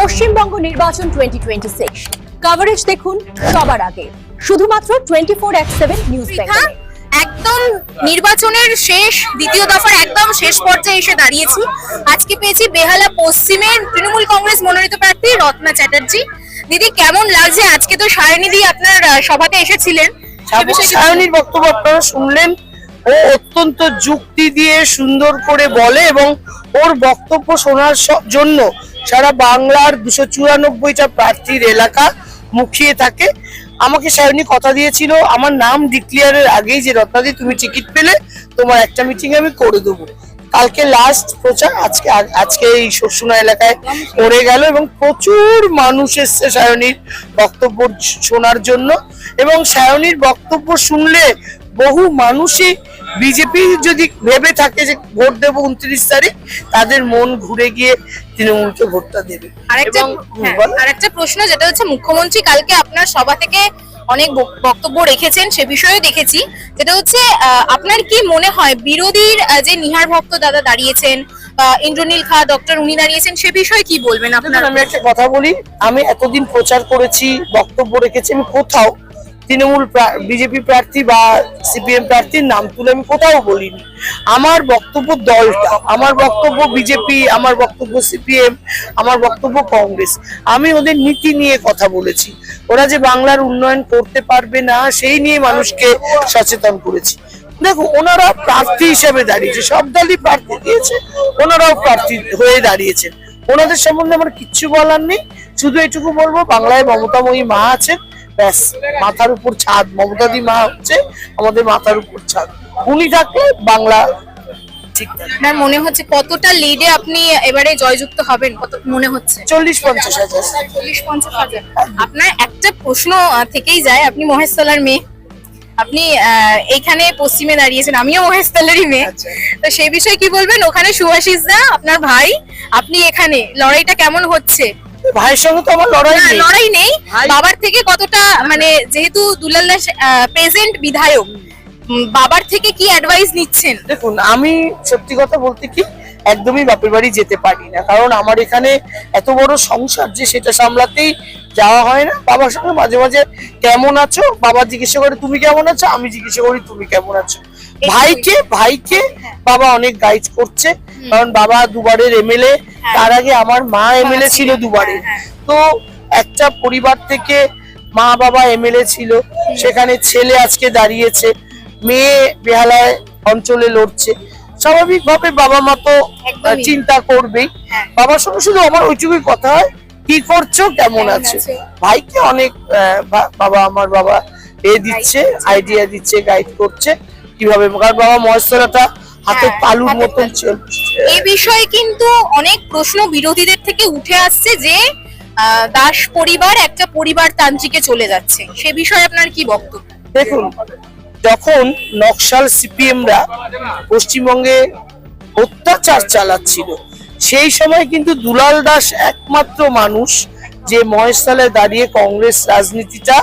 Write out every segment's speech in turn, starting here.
পশ্চিমবঙ্গ নির্বাচন 2026 কভারেজ দেখুন সবার আগে শুধুমাত্র 24/7 নিউজ বেঙ্গলে। একদম নির্বাচনের শেষ দ্বিতীয় দফার একদম শেষ পর্যায়ে এসে দাঁড়িয়েছি। আজকে পেয়েছি বেহালা পশ্চিমের তৃণমূল কংগ্রেস মনোনীত প্রার্থী রত্না চ্যাটার্জি। দিদি, কেমন লাগছে? আজকে তো সায়নিদি আপনার সভাতে এসেছিলেন, সায়নির বক্তব্য আপনারা শুনলেন। ও অত্যন্ত যুক্তি দিয়ে সুন্দর করে বলে এবং ওর বক্তব্য শোনার জন্য সারা বাংলার 294টা প্রার্থীর এলাকা মুখিয়ে থাকে। আমাকে সায়নী কথা দিয়েছিল আমার নাম ডিক্লেয়ারের আগেই যে রত্নাদি তুমি টিকিট পেলে তোমার একটা মিটিং আমি করে দেবো। কালকে লাস্ট প্রচার, আজকে এই শস্যনা এলাকায় পড়ে গেল এবং প্রচুর মানুষ এসছে সায়নীর বক্তব্য শোনার জন্য। এবং সায়নীর বক্তব্য শুনলে বহু মানুষই বিজেপি যদি ভেবে থাকে যে ভোট দেবো 29 তারিখ, তাদের মন ঘুরে গিয়ে তৃণমূলকে ভোটটা দেবে। আরেকটা প্রশ্ন, যেটা হচ্ছে মুখ্যমন্ত্রী কালকে আপনার সভা থেকে অনেক বক্তব্য রেখেছেন, সে বিষয়ে দেখেছি। যেটা হচ্ছে আপনার কি মনে হয় বিরোধীর যে নিহার ভক্ত দাদা দাঁড়িয়েছেন, ইন্দ্রনীল খা ডক্টর উনি দাঁড়িয়েছেন, সে বিষয়ে কি বলবেন আপনার? আমি একটা কথা বলি, আমি এতদিন প্রচার করেছি, বক্তব্য রেখেছি, আমি কোথাও তৃণমূল বিজেপি প্রার্থী বা সিপিএম প্রার্থীর নাম তুলে আমি কোথাও বলিনি। আমার বক্তব্য দলটা, আমার বক্তব্য বিজেপি, আমার বক্তব্য সিপিএম, আমার বক্তব্য কংগ্রেস। আমি ওদের নীতি নিয়ে কথা বলেছি। ওরা যে বাংলার উন্নয়ন করতে পারবে না সেই নিয়ে মানুষকে সচেতন করেছি। দেখো, ওনারা প্রার্থী হিসেবে দাঁড়িয়েছে, সব দলই প্রার্থী দিয়েছে, ওনারাও প্রার্থী হয়ে দাঁড়িয়েছেন। ওনাদের সম্বন্ধে আমার কিচ্ছু বলার নেই। শুধু এটুকু বলবো, বাংলায় মমতাময়ী মা আছেন, ব্যাস, মাথার উপর ছাদ। মমতাদি মা হচ্ছে আমাদের মাথার উপর ছাদ, উনি থাকলে বাংলা ঠিক থাকে। আপনার মনে হচ্ছে কতটা লিডে আপনি এবারে জয়যুক্ত হবেন? কত মনে হচ্ছে? 40-50 হাজার। 40-50 হাজার। আপনার একটা প্রশ্ন থেকেই যায়, আপনি মহেশতলার মেয়ে, আপনি এইখানে পশ্চিমে দাঁড়িয়েছেন, আমিও মহেশতলারই মেয়ে। তো সেই বিষয়ে কি বলবেন? ওখানে সুভাষিস দা আপনার ভাই, আপনি এখানে, লড়াইটা কেমন হচ্ছে? ভাইয়ের সঙ্গে তো আমার লড়াই নেই। বাবার থেকে কতটা, মানে যেহেতু দুলাল দাস প্রেজেন্ট বিধায়ক, বাবার থেকে কি অ্যাডভাইস নিচ্ছেন? দেখুন, আমি সত্যি কথা বলতে কি একদমই বাপের বাড়ি যেতে পারি না, কারণ আমার এখানে এত বড় সংসার যে সেটা সামলাতেই যাওয়া হয় না। বাবার সঙ্গে মাঝে মাঝে কেমন আছো, বাবা জিজ্ঞাসা করে তুমি কেমন আছো, আমি জিজ্ঞাসা করি তুমি কেমন আছো। ভাইকে বাবা অনেক গাইড করছে, কারণ বাবা দুবারের এমএলএ, তার আগে আমার মা এমএলএ ছিল দুবারের। তো একটা পরিবার থেকে মা বাবা এমএলএ ছিল, সেখানে ছেলে আজকে দাঁড়িয়েছে, মেয়ে বেহালায় অঞ্চলে লড়ছে। স্বাভাবিকভাবে বাবা মা তো চিন্তা করবেই। বাবার সঙ্গে শুধু আমার ওইটুকুই কথা হয়, কি করছো, কেমন আছো। ভাইকে অনেক আমার বাবা দিচ্ছে, আইডিয়া দিচ্ছে, গাইড করছে কিভাবে, কারণ বাবা মহেশতলাটা হাতে তালুর মতন চলছে। এই বিষয়ে কিন্তু অনেক প্রশ্ন বিরোধীদের থেকে উঠে আসছে যে দাস পরিবার একটা পরিবারতান্ত্রিকে চলে যাচ্ছে, সে বিষয়ে আপনার কি বক্তব্য? দেখুন, যখন নকশাল সিপিএমরা পশ্চিমবঙ্গে অত্যাচার চালাচ্ছিল, সেই সময় কিন্তু দুলাল দাস একমাত্র মানুষ যে মহেশতলায় দাঁড়িয়ে কংগ্রেস রাজনীতিটা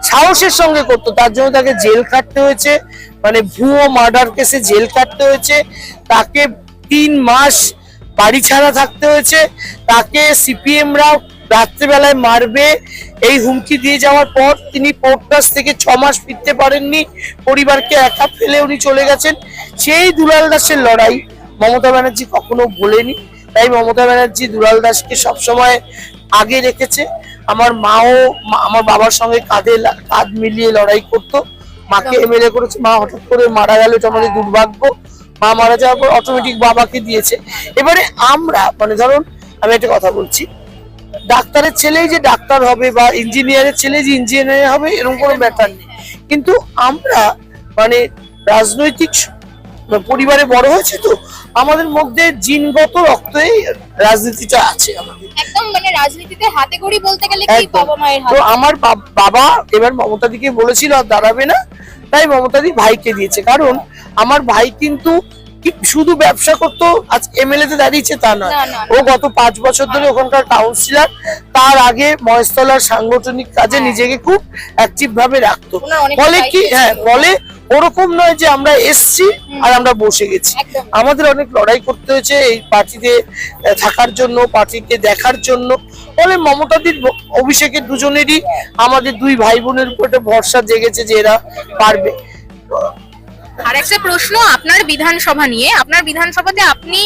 সাহসের সঙ্গে করতো। তার জন্য তাকে জেল খাটতে হয়েছে, মানে ভুয়ো মার্ডার কেসে জেল কাটতে হয়েছে, তাকে 3 মাস বাড়ি ছাড়া থাকতে হয়েছে, তাকে সিপিএমরা রাত্রেবেলায় মারবে এই হুমকি দিয়ে যাওয়ার পর তিনি পোর্টকাস থেকে 6 মাস ফিরতে পারেননি, পরিবারকে একা ফেলে উনি চলে গেছেন। সেই দুলাল দাসের লড়াই মমতা ব্যানার্জি কখনো ভোলেনি। তাই মমতা ব্যানার্জি দুলাল দাসকে সবসময় আগে রেখেছে। আমার মাও আমার বাবার সঙ্গে কাঁধ মিলিয়ে লড়াই করতো। মাকে এমএলএ করেছে, মা হঠাৎ করে মারা গেল, এটা আমাদের দুর্ভাগ্য। মা মারা যাওয়ার পর অটোমেটিক বাবাকে দিয়েছে। এবারে আমরা, মানে ধরুন আমি একটা কথা বলছি, ডাক্তারের ছেলেই যে ডাক্তার হবে বা ইঞ্জিনিয়ারের ছেলে যে ইঞ্জিনিয়ার হবে এরকম কোনো ব্যাপার নেই। কিন্তু আমরা মানে রাজনৈতিক পরিবারে বড় হয়েছে, তো আমাদের মধ্যে জিনগত রক্তেই রাজনীতিটা আছে আমাদের। একদম, মানে রাজনীতিতে হাতে খড়ি বলতে গেলে কি বাবা মায়ের হাত। তো আমার বাবা এবার মমতাদিকে বলেছিল আর দাঁড়াবে না, তাই মমতাদি ভাইকে দিয়েছে। কারণ আমার ভাই কিন্তু শুধু ব্যবসা করতো, আজ এমএলএ তে দাঁড়িয়েছে তা নয়, ও গত 5 বছর ধরে ওখানকার কাউন্সিলর। তার আগে মহেশতলার সাংগঠনিক কাজে নিজেকে খুব অ্যাক্টিভ ভাবে রাখতো। ফলে কি, বলে ওরকম নয় যে আমরা এসছি আর আমরা বসে গেছি। একদম। আমাদের অনেক লড়াই করতে হয়েছে এই পার্টিতে থাকার জন্য, পার্টিকে দেখার জন্য। ফলে মমতাদির অভিষেকের দুজনেরই আমাদের দুই ভাই বোনের উপর একটা ভরসা জেগেছে যে এরা পারবে। আর একটা প্রশ্ন আপনার বিধানসভা নিয়ে, আপনার বিধানসভাতে আপনি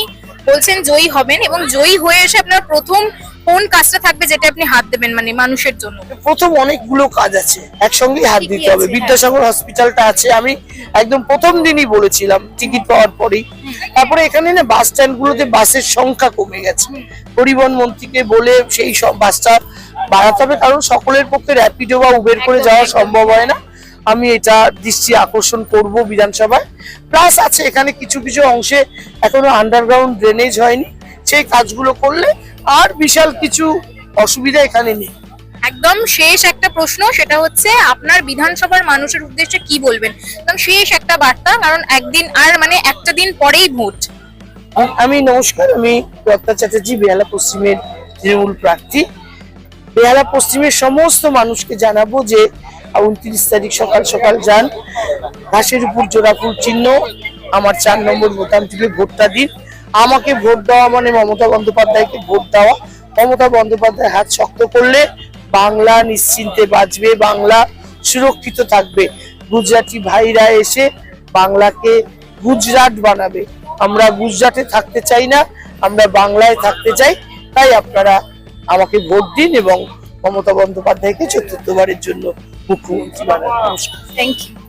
বলছেন জয়ী হবেন এবং জয়ী হয়ে এসে আপনার প্রথম কোন কাজটা থাকবে যেটা আপনি হাত দেবেন মানে মানুষের জন্য? প্রথম অনেকগুলো কাজ আছে, একসঙ্গেই হাত কি কি দিতে হবে। আছে? বিদ্যাসাগর হসপিটালটা আছে, আমি একদম প্রথম দিনই বলেছিলাম টিকিট পাওয়ার পরেই। তারপরে এখানে না বাস স্ট্যান্ড গুলোতে বাসের সংখ্যা কমে গেছে, পরিবহন মন্ত্রীকে বলে সেই সব বাসটা বাড়াতে হবে, কারণ সকলের পক্ষে র্যাপিডো বা উবের করে যাওয়া সম্ভব হয় না। আমি এটা দৃষ্টি আকর্ষণ করব বিধানসভায়। প্লাস আছে এখানে কিছু কিছু অংশে এখনো আন্ডারগ্রাউন্ড ড্রেনেজ হয়নি, সেই কাজগুলো করলে আর বিশাল কিছু অসুবিধা এখানে নেই। একদম শেষ একটা প্রশ্ন, সেটা হচ্ছে আপনার বিধানসভার মানুষের উদ্দেশ্যে কি বলবেন? একদম শেষ একটা বার্তা, কারণ একদিন আর মানে একটা দিন পরেই ভোট। আমি নমস্কার, আমি রত্না চ্যাটার্জি, বেহালা পশ্চিমের তৃণমূল প্রার্থী। বেহালা পশ্চিমের সমস্ত মানুষকে জানাবো যে 29 তারিখ সকাল সকাল যান, ঘাসের উপর জোড়া ফুল চিহ্ন আমার 4 নম্বর বোতাম টিপে ভোটটা দিন। আমাকে ভোট দেওয়া মানে মমতা বন্দ্যোপাধ্যায়কে ভোট দেওয়া। মমতা বন্দ্যোপাধ্যায় হাত শক্ত করলে বাংলা নিশ্চিন্তে বাঁচবে, বাংলা সুরক্ষিত থাকবে। গুজরাটি ভাইরা এসে বাংলাকে গুজরাট বানাবে। আমরা গুজরাটে থাকতে চাই না, আমরা বাংলায় থাকতে চাই। তাই আপনারা আমাকে ভোট দিন এবং মমতা বন্দ্যোপাধ্যায়কে 4র্থবারের জন্য মুখ্যমন্ত্রী বানান। নমস্কার। Thank you.